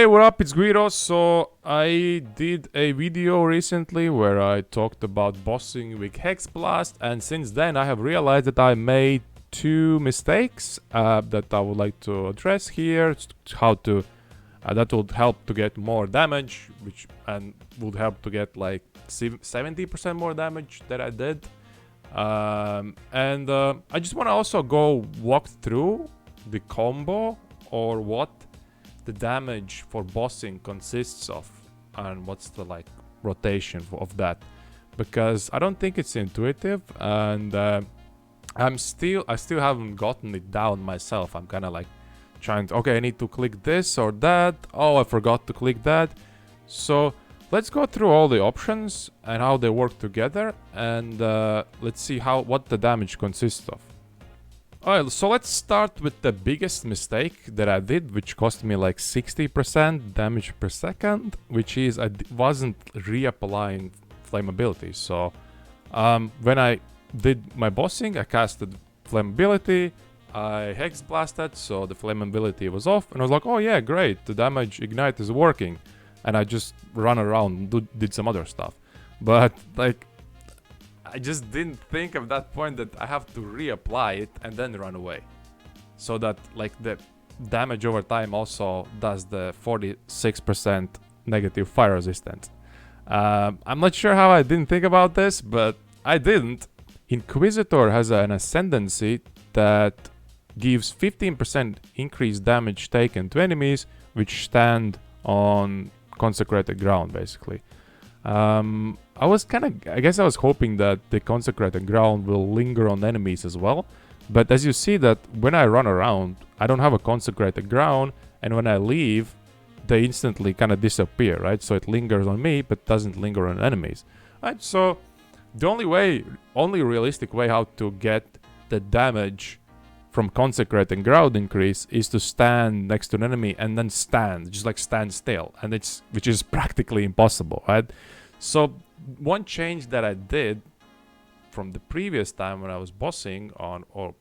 Hey, what up? It's Guido. So I did a video recently where I talked about bossing with Hexblast, and since then I have realized that I made two mistakes that I would like to address here. How to that would help to get more damage, and would help to get like 70% more damage that I did. I just want to also go walk through the combo, or what the damage for bossing consists of, and what's the like rotation of that, because I don't think it's intuitive, and I still haven't gotten it down myself. I'm kind of like trying to, okay, I need to click this or that. Oh, I forgot to click that. So let's go through all the options and how they work together, and let's see what the damage consists of. Alright, so let's start with the biggest mistake that I did, which cost me like 60% damage per second, which is I wasn't reapplying Flammability. So when I did my bossing, I casted Flammability, I Hex Blasted, so the Flammability was off, and I was like, oh yeah, great, the damage ignite is working. And I just ran around, did some other stuff. But like, I just didn't think of that point that I have to reapply it and then run away. So that like the damage over time also does the 46% negative fire resistance. I'm not sure how I didn't think about this, but I didn't. Inquisitor has an ascendancy that gives 15% increased damage taken to enemies which stand on consecrated ground, basically. I guess I was hoping that the consecrated ground will linger on enemies as well. But as you see that when I run around, I don't have a consecrated ground, and when I leave, they instantly kind of disappear, right? So it lingers on me, but doesn't linger on enemies. Right, so the only realistic way how to get the damage from consecrated ground increase is to stand next to an enemy and then just like stand still, and which is practically impossible, right? So one change that I did from the previous time when I was bossing on, or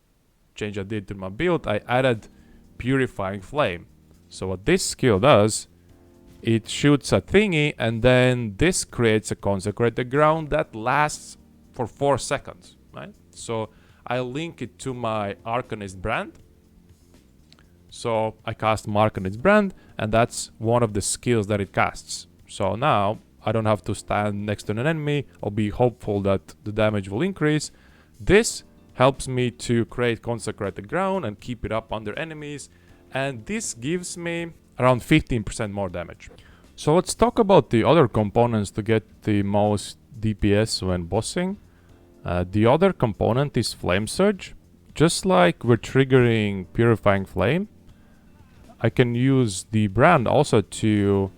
change I did to my build, I added Purifying Flame. So what this skill does, it shoots a thingy, and then this creates a consecrated ground that lasts for 4 seconds, right? So I link it to my Arcanist brand. So I cast my Arcanist brand, and that's one of the skills that it casts. So now I don't have to stand next to an enemy or be hopeful that the damage will increase. This helps me to create consecrated ground and keep it up under enemies, and this gives me around 15% more damage. So let's talk about the other components to get the most DPS when bossing. The other component is Flame Surge. Just like we're triggering Purifying Flame, I can use the brand also to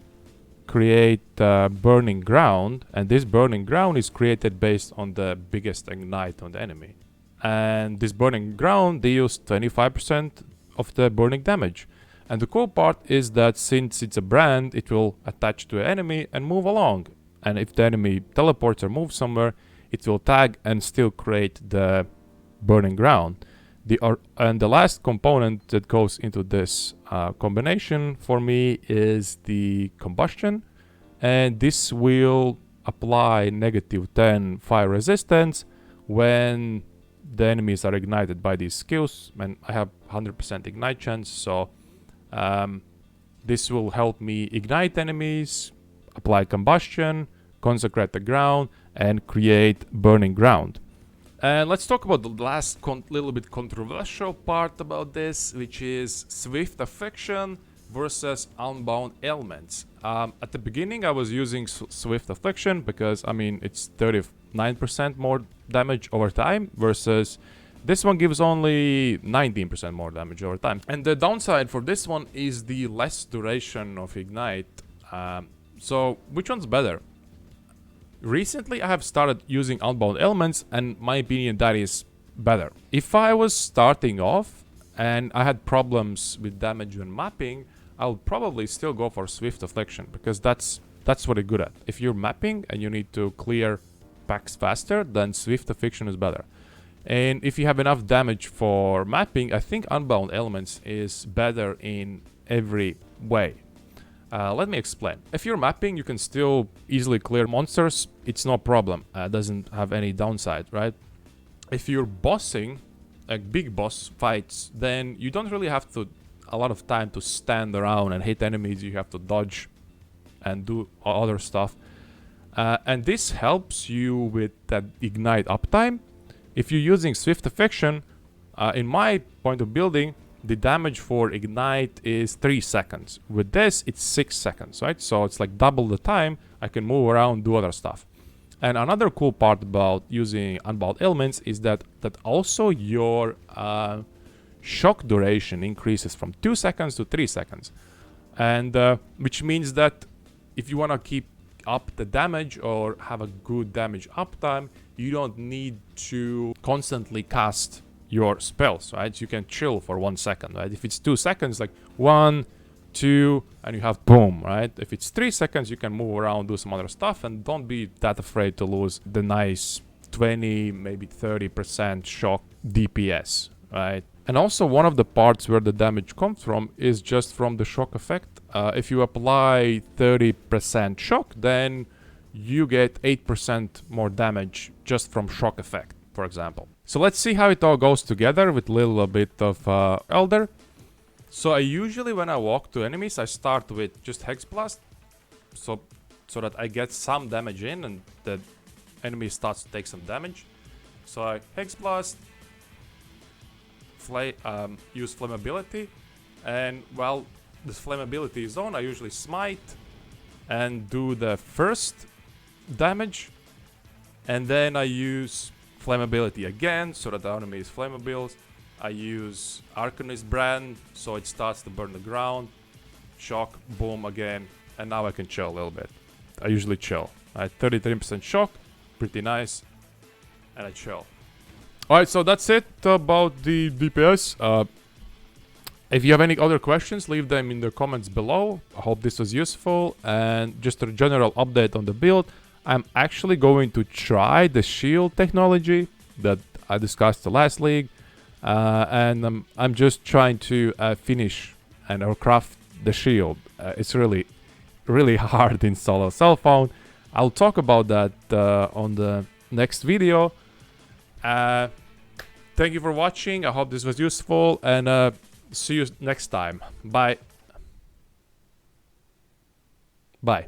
create Burning Ground, and this Burning Ground is created based on the biggest ignite on the enemy. And this Burning Ground deals 25% of the burning damage. And the cool part is that since it's a brand, it will attach to an enemy and move along. And if the enemy teleports or moves somewhere, it will tag and still create the Burning Ground. And the last component that goes into this combination for me is the Combustion, and this will apply -10 fire resistance when the enemies are ignited by these skills, and I have 100% ignite chance, so this will help me ignite enemies, apply Combustion, consecrate the ground, and create Burning Ground. And let's talk about the last little bit controversial part about this, which is Swift Affliction versus Unbound Ailments. At the beginning I was using Swift Affliction because, I mean, it's 39% more damage over time, versus this one gives only 19% more damage over time. And the downside for this one is the less duration of Ignite. So which one's better? Recently I have started using Unbound Ailments, and my opinion, that is better. If I was starting off and I had problems with damage when mapping, I would probably still go for Swift Affliction, because that's what it's good at. If you're mapping and you need to clear packs faster, then Swift Affliction is better. And if you have enough damage for mapping, I think Unbound Ailments is better in every way. Let me explain. If you're mapping, you can still easily clear monsters. It's no problem. Doesn't have any downside, right? If you're bossing, like big boss fights, then you don't really have a lot of time to stand around and hit enemies. You have to dodge and do other stuff. And this helps you with that ignite uptime. If you're using Swift Affliction, in my point of building, the damage for ignite is 3 seconds. With this, it's 6 seconds, right? So it's like double the time. I can move around, do other stuff. And another cool part about using Unbound Ailments is that also your shock duration increases from 2 seconds to 3 seconds. And which means that if you want to keep up the damage or have a good damage uptime, you don't need to constantly cast your spells, right? You can chill for 1 second, right? If it's 2 seconds, like 1, 2, and you have boom, right? If it's 3 seconds, you can move around, do some other stuff, and don't be that afraid to lose the nice 20, maybe 30% shock DPS, right? And also one of the parts where the damage comes from is just from the shock effect. If you apply 30% shock, then you get 8% more damage just from shock effect, for example. So let's see how it all goes together with a little bit of Elder. So I usually, when I walk to enemies, I start with just Hexblast, so that I get some damage in and the enemy starts to take some damage. So I Hexblast, use Flammability, and while this Flammability is on, I usually Smite and do the first damage, and then I use Flammability again, so that the enemy is flammable. I use Arcanist Brand, so it starts to burn the ground. Shock, boom again, and now I can chill a little bit. I usually chill. I had 33% shock, pretty nice, and I chill. Alright, so that's it about the DPS. If you have any other questions, leave them in the comments below. I hope this was useful, and just a general update on the build. I'm actually going to try the shield technology that I discussed the last league, and I'm just trying to finish or craft the shield. It's really hard to install a cell phone. I'll talk about that on the next video. Thank you for watching. I hope this was useful, and see you next time. Bye. Bye.